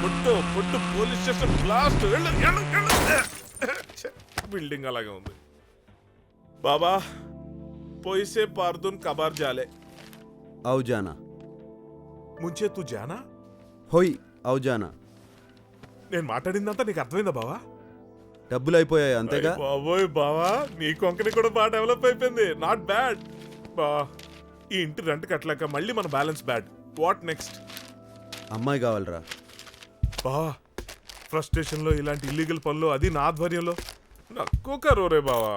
కొట్టు కొట్టు police station blast building అలాగే ఉంది బాబా పోయిసే పార్దున్ కబార్ జాలే आओ जाना ముంచే తూ జానా होई आओ जाना నేను మాట్లాడిందంతా నీకు అర్థమైందా బావా డబ్బులు అయిపోయాయి అంతేగా బాబోయ్ బావా నీ కొంకని కూడా బాగా డెవలప్ అయిపోయింది నాట్ బ్యాడ్ బా ఈ ఇంటి రెంట్ కట్టలేక మళ్ళీ మన బ్యాలెన్స్ బ్యాడ్ వాట్ నెక్స్ట్ అమ్మాయి కావాలరా బా ఫ్రస్ట్రేషన్ లో ఇలాంటి ఇల్లీగల్ పనులు అది నా ఆధ్వర్యంలో నక్కోకరు రే బావా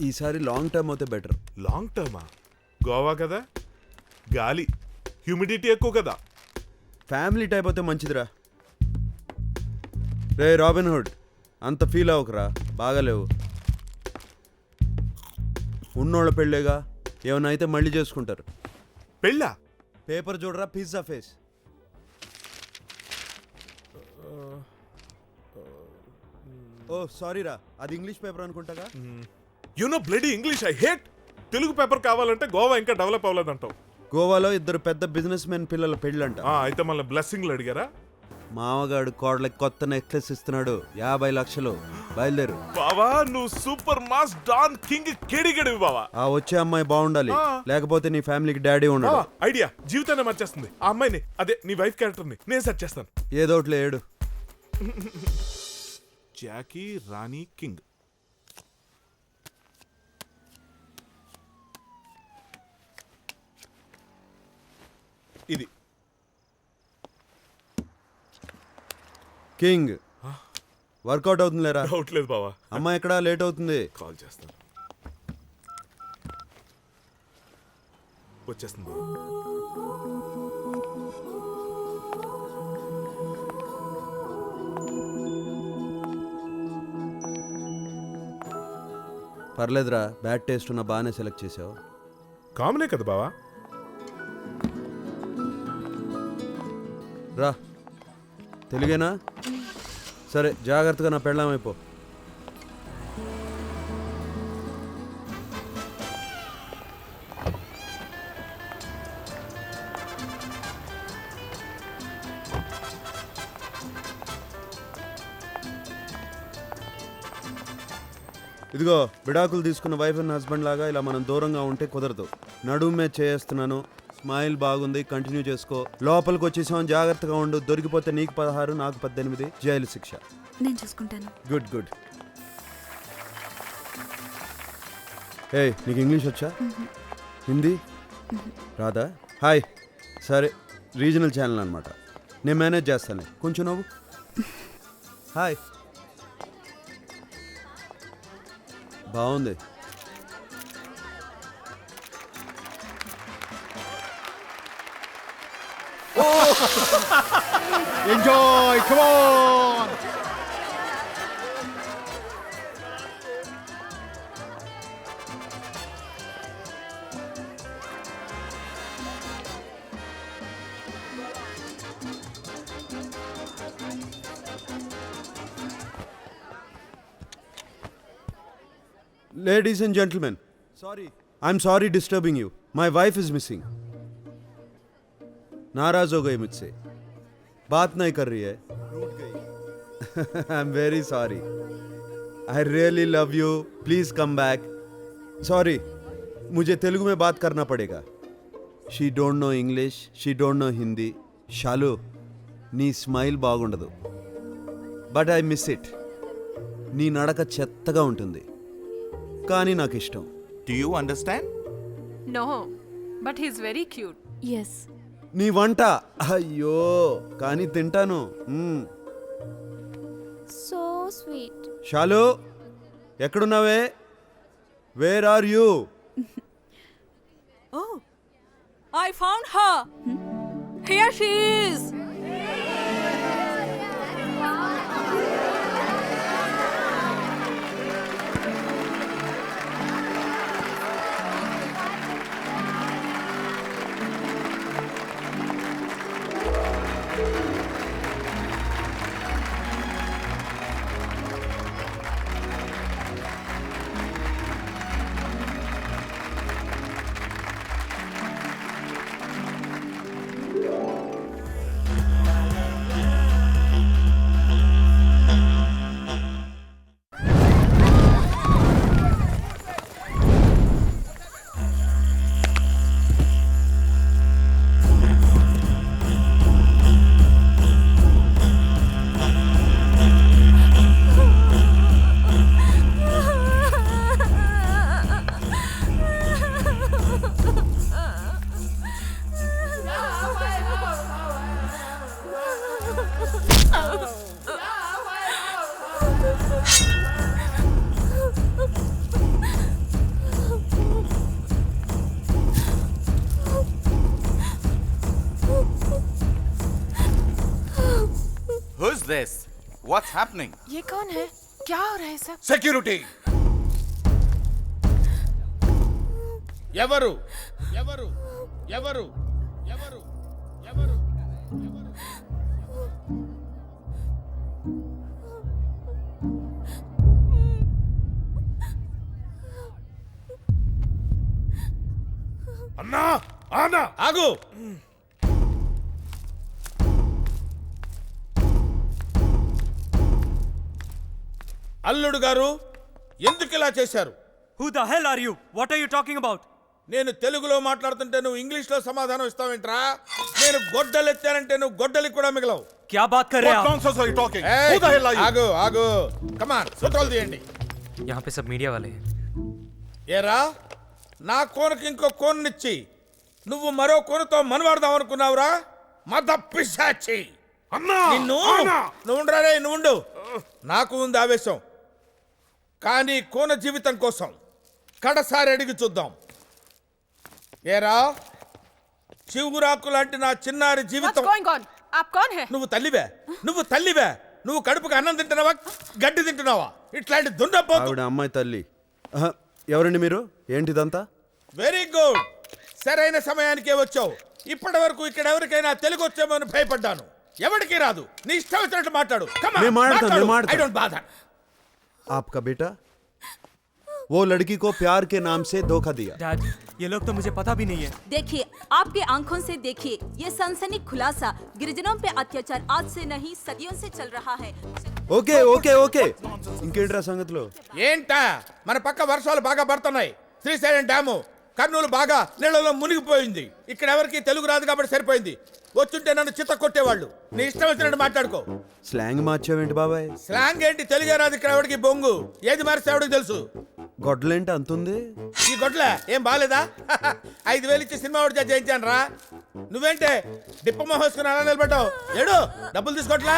ఈసారి లాంగ్ టర్మ్ అయితే బెటర్ లాంగ్ టర్మా గోవా కదా గాలి హ్యూమిడిటీ ఎక్కువ కదా ఫ్యామిలీ టైప్ అయితే మంచిదిరా రే రాబిన్ హుడ్ అంత ఫీల్ అవ్వకరా బాగాలేవు ఉన్నోళ్ళ పెళ్ళేగా ఏమైనా అయితే మళ్ళీ చేసుకుంటారు పెళ్ళా పేపర్ చూడరా పిజ్జా ఫేస్ ఓ సారీ రా అది ఇంగ్లీష్ పేపర్ అనుకుంటాగా you know bloody English I hate Telugu paper కావాలంటే గోవా ఇంకా డెవలప్ అవ్వలేదంటావు గోవాలో ఇద్దరు పెద్ద బిజినెస్ మెన్ పిల్లల పెళ్ళంట అయితే మళ్ళీ బ్లెస్సింగ్లు అడిగారా మామగాడు కోడలకి కొత్త నెక్లెస్ ఇస్తున్నాడు 50 లక్షలు బయలుదేరు బావా నువ్వు సూపర్ మాస్ డాన్ కింగ్ కేడిగడివి బావా ఆ వచ్చే అమ్మాయి బాగుండాలి లేకపోతే నీ ఫ్యామిలీకి డాడీ ఉండడు ఐడియా జీవితాన్ని మార్చేస్తుంది ఆ అమ్మాయిని అదే నీ వైఫ్ క్యారెక్టర్ ని నేను సెట్ చేస్తాను ఏదోట్లే ఏడు జాకీ రాణి కింగ్ ఇది కింగ్ వర్కౌట్ అవుతుంది లేరా డౌట్ లేదు బావా అమ్మాయి ఎక్కడా లేట్ అవుతుంది కాల్ చేస్తాను వచ్చేస్తుంది బావా పర్లేదురా బ్యాడ్ టేస్ట్ ఉన్న బాగానే సెలెక్ట్ చేసావు కామనే కదా బావా రా తెలుగేనా సరే జాగ్రత్తగా నా పెళ్ళామైపో ఇదిగో విడాకులు తీసుకున్న వైఫ్ అండ్ హస్బెండ్ లాగా ఇలా మనం దూరంగా ఉంటే కుదరదు నడుమే చేస్తున్నాను స్మైల్ బాగుంది కంటిన్యూ చేసుకో లోపలికి వచ్చేసాం జాగ్రత్తగా ఉండు దొరికిపోతే నీకు 16 నాకు 18 జైలు శిక్ష నేను చూసుకుంటాను గుడ్ గుడ్ ఏ నీకు ఇంగ్లీష్ వచ్చా హిందీ రాదా హాయ్ సరే రీజనల్ ఛానల్ అనమాట నేను మేనేజ్ చేస్తాను కొంచెం నువ్వు హాయ్ బాగుంది Enjoy, come on! Ladies and gentlemen, I'm sorry disturbing you. My wife is missing. नाराज हो गई मुझसे बात नहीं कर रही है रूठ गई I am very sorry I really love you please come back sorry मुझे तेलुगु में बात करना पड़ेगा she don't know English she don't know Hindi Shalu నీ స్మైల్ బాగుండదు బట్ ఐ మిస్ ఇట్ నీ నడక చెత్తగా ఉంటుంది కానీ నాకు ఇష్టం Do you understand? No, but he's very cute. Yes. నీ వంట అయ్యో కానీ తింటాను So sweet. షాలు ఎక్కడున్నావే where are you Oh, I found her. Here she is. this? What's happening? ये कौन है? क्या हो रहा है सब? సెక్యూరిటీ ఎవరు ఎవరు ఎవరు ఎవరు ఎవరు అన్నా ఆనా ఆగు. అల్లుడు గారు ఎందుకు ఇలా చేశారు? Who the hell are you? What are you talking about? నేను తెలుగులో మాట్లాడుతుంటే నువ్వు ఇంగ్లీష్లో సమాధానం ఇస్తావేంట్రా? నేను గొడ్డలు ఎత్తానంటే నువ్వు గొడ్డలికి కూడా మిగలవు. क्या बात कर रहे हैं What आप? nonsense are you talking? ఏయ్, Who the hell are you? ఆగు ఆగు. కమాన్ ఫోటోలు తీయండి. यहाँ पे सब मीडिया वाले हैं. ఏరా నా కోనకి ఇంకో కోన్నిచ్చి నువ్వు మరో కోనతో మనవాడదాం అనుకున్నావురా? మద పిశాచి అన్నా నిన్ను ఆనా! నువ్వు ఉండరే నువ్వు ఉండు. నాకు ఉంది ఆవేశం, కానీ కోన జీవితం కోసం కడసారి అడిగి చూద్దాం. ఏరా చివురాకు లాంటి నా చిన్నారి What's జీవితం. going on? आप कौन है? నువ్వు తల్లివే నువ్వు కడుపుకి అన్నం తింటున్నావా గడ్డి తింటున్నావా? ఇట్లాంటి దున్నపోతు. ఆవిడ అమ్మాయి తల్లి. ఆహా, ఎవరండి మీరు? ఏంటిదంతా? వెరీ గుడ్, సరైన సమయానికే వచ్చావు. ఇప్పటి వరకు ఇక్కడ ఎవరికైనా తెలుగు వచ్చేమో అని భయపడ్డాను. ఎవరికి రాదు, నీ ఇష్టం వచ్చినట్టు మాట్లాడు. Come on, నేను మాట్లాడతాను, మాట్లాడు. నేను మాట్లాడతాను. I don't bother. आपका बेटा वो लड़की को प्यार के नाम से धोखा दिया. Dad, ये लोग तो मुझे पता भी नहीं है. देखिए, आपके आंखों से देखिए, ये सनसनी खुलासा गिरिजनों पे अत्याचार आज से नहीं सदियों से चल रहा है. ఓకే ఓకే ఓకే ఇంకేంట్రా సంగతిలో? ఏంటా మన పక్క వర్షాలు బాగా పడుతున్నాయి. శ్రీశైలం డ్యాము కర్నూలు బాగా నీళ్ళలో మునిగిపోయింది. ఇక్కడ ఎవరికి తెలుగు రాదు కాబట్టి సరిపోయింది. వచ్చుంటే నన్ను చిత్త కొట్టేవాళ్ళు. నీ ఇష్టం వచ్చినట్టు మాట్లాడుకో. స్లాంగ్ మార్చావేంటి బాబాయ్? స్లాంగ్ ఏంటి? తెలుగే రాదు ఇక్కడ ఎవరికి బొంగు. ఏది మారిస్తే ఎవరికి తెలుసు? గొడ్డలేంటి అంతుంది? ఈ గొడ్ల ఏం బాలేదా? 5,000 ఇచ్చి సినిమా ఒకటి చేయించాను రా. నువ్వేంటే డిప్పమ్మ వేసుకుని అలా నిలబడ్డావు? ఏడు డబ్బులు తీసుకోట్లా?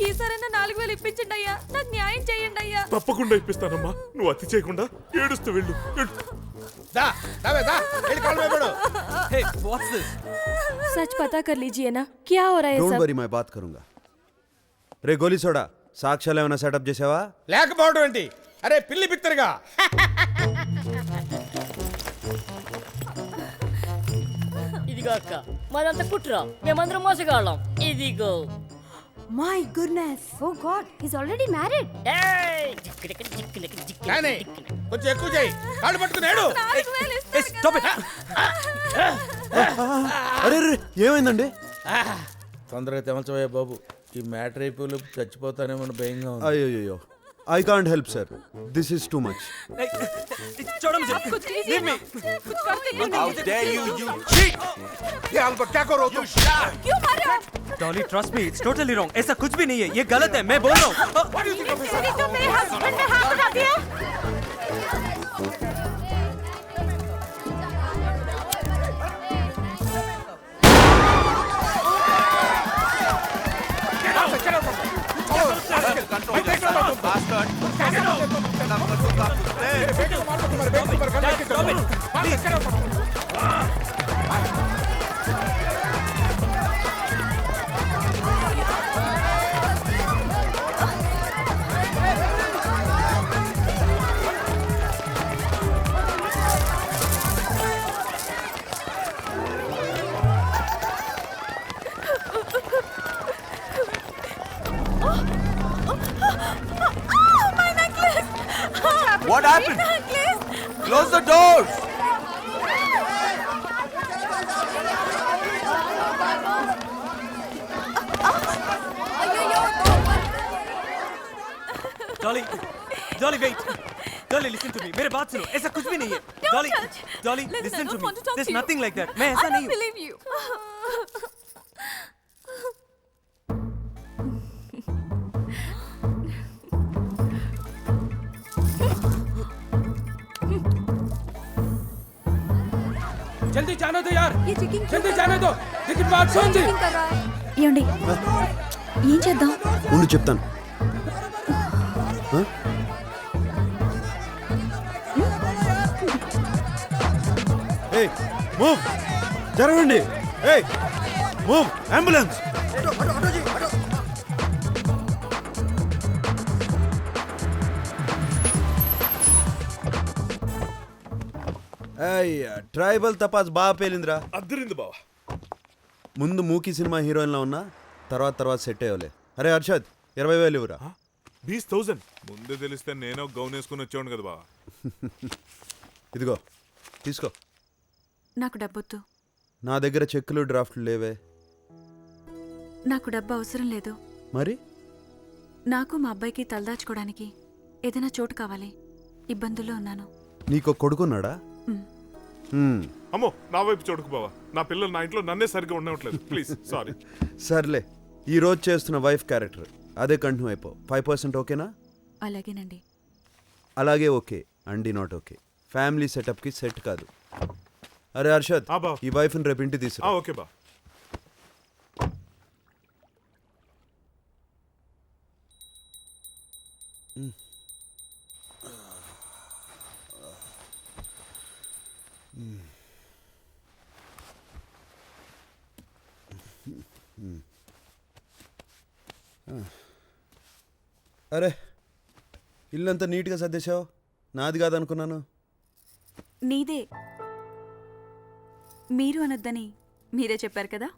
ఈసారైనా 4,000 ఇప్పించండి అయ్యా, నాకు న్యాయం చేయండి అయ్యా. తప్పకుండా ఇప్పిస్తానమ్మా. నువ్వు అతి చేయకుండా ఏడుస్తూ వెళ్ళు. దా దావే దా వెళ్ళి కాళ్ళు మీద పడు. Hey, what's this? सच पता कर लीजिए ना क्या हो रहा है డోంట్ सब. వరీ మై బాత్ కरूंगा. రే గోలీ సోడా, సాక్ష్యాలు ఏమైనా సెటప్ చేసావా? లేకపోవడం ఏంటి? అరే పిల్లి పిత్తరుగా. ఇదిగో అక్క మాదంతా కుట్రా, మేమందరం మోసగాళ్ళం. ఇదిగో My goodness. Oh God, he's already married. ఏయ్, జిక్కిడికి జిక్కిడికి జిక్కిడికి కానీ జిక్కిడికి. కొంచెం ఎక్కువ చేయి. కాళ్ళు పట్టుకుని ఏడు. 4,000 Hey, stop it! అరే రే ఏమైందండి? తొందరగా తెమల్చవయ్యా బాబు. ఈ మ్యాటర్ అయిపోయి చచ్చిపోతానేమో భయంగా ఉంది. అయ్యో I can't help sir, this is too much. Hey, छोड़ो मुझे. कुछ कीजिए Leave me. ना. कुछ करते क्यों How नहीं? dare you, you cheat! ये अल्बा क्या करो तुम? क्यों मार रहे हो? Dolly, trust me, it's totally wrong. ऐसा कुछ भी नहीं है. ये गलत है. मैं बोल रहा हूँ. तेरी तो मेरे हस्बैंड ने हाथ उठा दिया. Control yourself, bastard! My necklace. What happened? My necklace. Close the doors! Dolly, wait. Dolly, listen to me. मेरे बात सुनो. ऐसा कुछ भी नहीं है. Dolly, Dolly, Listen, I listen to don't me. want to talk There's to you. nothing like that. मैं ऐसा I नहीं don't हूँ. believe you. జల్దీ జానే దో యార్, ये चेकिंग జల్దీ జానే దో. టికెట్ మార్చ్ ఉంది. कर रहा है. ఏమండి ఏం చేద్దాం? ఉండు చెప్తాను. మూవ్ జరగండి. Move ambulance. అయ్యా ట్రైబల్ తపాస్ బాగా పేలిందిరా. అద్దరింది బావా. ముందు మూకీ సినిమా హీరోయిన్లో ఉన్నా, తర్వాత సెట్ అయ్యలే. అరే హర్షద్ 20,000 ఇవ్వరా. 20,000 ముందే తెలిస్తే నేను గౌన్ వేసుకుని వచ్చేవాడు కదా బావా. ఇదిగో తీసుకో. నాకు డబ్బొద్దు. నా దగ్గర చెక్కులు డ్రాఫ్ట్లు లేవే. నాకు డబ్బు అవసరం లేదు. మరి నాకు మా అబ్బాయికి తలదాచుకోవడానికి ఏదైనా చోటు కావాలి. ఇబ్బందుల్లో ఉన్నాను. నీకు కొడుకున్నాడా? మ్మ్. అమ్మో నా వైపు చూడకు బావా. నా పిల్లలు నా ఇంట్లో నన్నే సరిగ్గా ఉండట్లేదు. Please sorry. సర్లే, ఈ రోజు చేస్తున్న వైఫ్ క్యారెక్టర్ అదే కంటిన్యూ అయిపో. 5% ఓకేనా? అలాగేనండి. అలాగే ఓకే అండి, నాట్ ఓకే. ఫ్యామిలీ సెటప్కి సెట్ కాదు. అరే హర్షద్, ఆ బావ. ఈ వైఫ్ని రేపు ఇంటికి తీసుకురా. ఓకే బా. అరే ఇల్లంతా నీట్గా సర్దేశావు. నాది కాదనుకున్నాను. నీదే. మీరు అనొద్దని మీరే చెప్పారు కదా.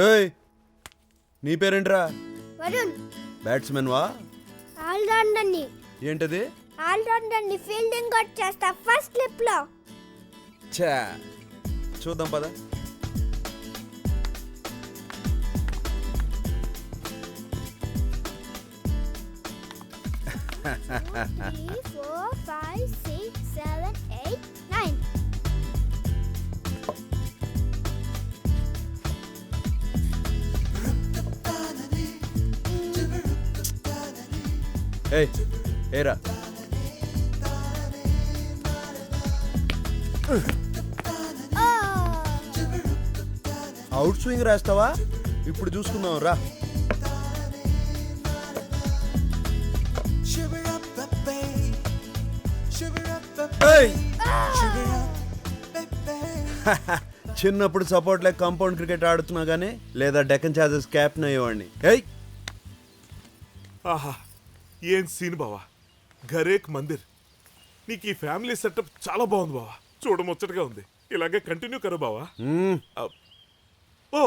రేయ్, నీ పేరేంట్రా? వరుణ్. బ్యాట్స్మెన్ వా? ఆల్రౌండర్ని. ఏంటది? ఆల్రౌండర్ని. ఫీల్డింగ్ కొట్ చేస్తా ఫస్ట్ స్లిప్ లో. ఛా, చూద్దాం పద. Three, 4, 5, 6, 7, 8, 9. ఏయ్ ఏరా, అవుట్ స్వింగ్ రాస్తావా? ఇప్పుడు చూసుకుందాం రా. ఏయ్! చిన్నప్పుడు సపోర్ట్ లేక కాంపౌండ్ క్రికెట్ ఆడుతున్నా గానీ, లేదా డెక్కన్ చార్జర్స్ క్యాప్టెన్ అయ్యేవాడిని. ఏయ్ ఆహా ఏం సీన్ బావా. ఘరేక్ మందిర్. నీకు ఈ ఫ్యామిలీ సెటప్ చాలా బాగుంది బావా. చూడముచ్చటగా ఉంది. ఇలాగే కంటిన్యూ కరు బావా. ఓ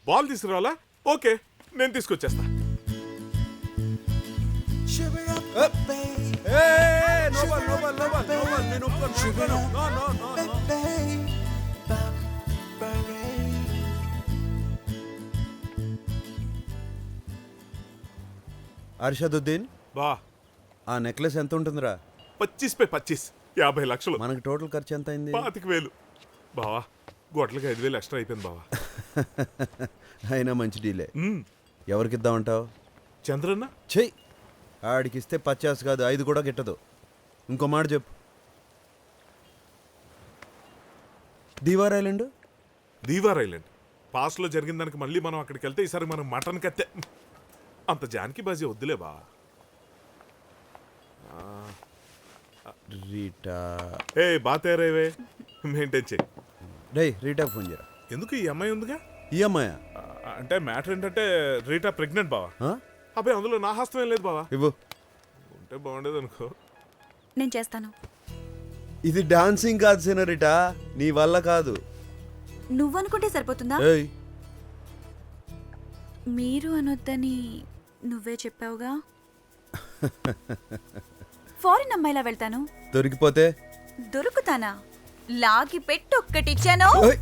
బాల్ తీసుకురావాలా? ఓకే నేను తీసుకొచ్చేస్తా. అర్షదుద్దీన్, బా ఆ నెక్లెస్ ఎంత ఉంటుందిరా? 25 50 లక్షలు. మనకి టోటల్ ఖర్చు ఎంత అయింది? 25,000 బావా. గొడ్లకి 5,000 ఎక్స్ట్రా అయిపోయింది బావా. అయినా మంచి డీలే. ఎవరికి ఇద్దామంటావు? చంద్రన్న చెయ్యి. ఆడికి ఇస్తే 50 కాదు 5 కూడా గిట్టదు. ఇంకో మాట చెప్పు. Deewar island? Deewar island pass లో జరిగిన దానికి మళ్ళీ మనం అక్కడికి వెళ్తే ఈసారి మనం మటన్ కత్తే అంత జానకి బాజీ వద్దులే బా. రీటా. ఏ బాతేరేవే మెయింటైన్ చేయి. రే రీటా ఫోన్ చేయరా. ఎందుకు ఈ అమ్మాయి ఉందిగా. ఈ అమ్మాయా? అంటే మ్యాటర్ ఏంటంటే రీటా ప్రెగ్నెంట్ బావా. అబ్బాయి అందులో నా హస్తం ఏం లేదు బావా. ఇవ్వు. ఉంటే బాగుండేది అనుకో. నేను చేస్తాను. ఇది డాన్సింగ్ కాదు సినరిటా, నీ వల్ల కాదు. నువ్వనుకుంటే సరిపోతుందా? ఏయ్ మీరు అనొద్దని నువ్వే చెప్పావుగా. ఫారిన్ అమ్మాయిలా వెళ్తాను. దొరికిపోతే? దొరుకుతానా? లాగి పెట్టి ఒక్కటిచ్చాను. ఏయ్!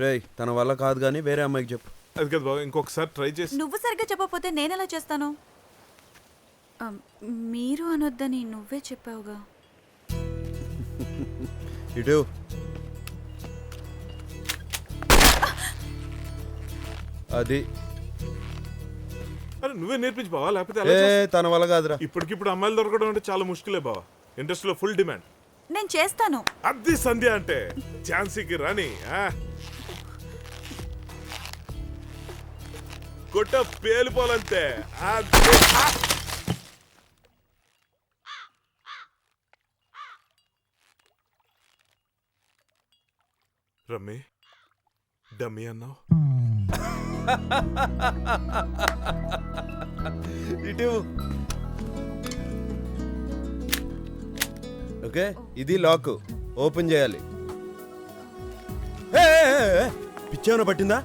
రేయ్, తన వల్ల కాదు కానీ వేరే అమ్మాయికి చెప్పు. అది కదా బావ, ఇంకొకసారి ట్రై చేసి. నువ్వు సరిగ్గా చెప్పకపోతే నేనెలా చేస్తాను? మీరు అనొద్దని నువ్వే చెప్పావుగా. ఇటు. అది అరే నువ్వే నేర్పించి బావా, లేకపోతే ఏ తన వల్ల కాదురా. ఇప్పటికిప్పుడు అమ్మాయిలు దొరకడం అంటే చాలా ముష్కిలే బావా. ఇండస్ట్రీలో ఫుల్ డిమాండ్. నేను చేస్తాను. అద్ది సంధ్య అంటే ఝాన్సీకి రాని ఆ? కొట్ట పేలిపోలంతే అద్ది. ఆ! రమ్మి డమ్మి అన్నావు. ఇటు ఓకే, ఇది లాక్ ఓపెన్ చేయాలి. పిచ్చేమన్నా పట్టిందా?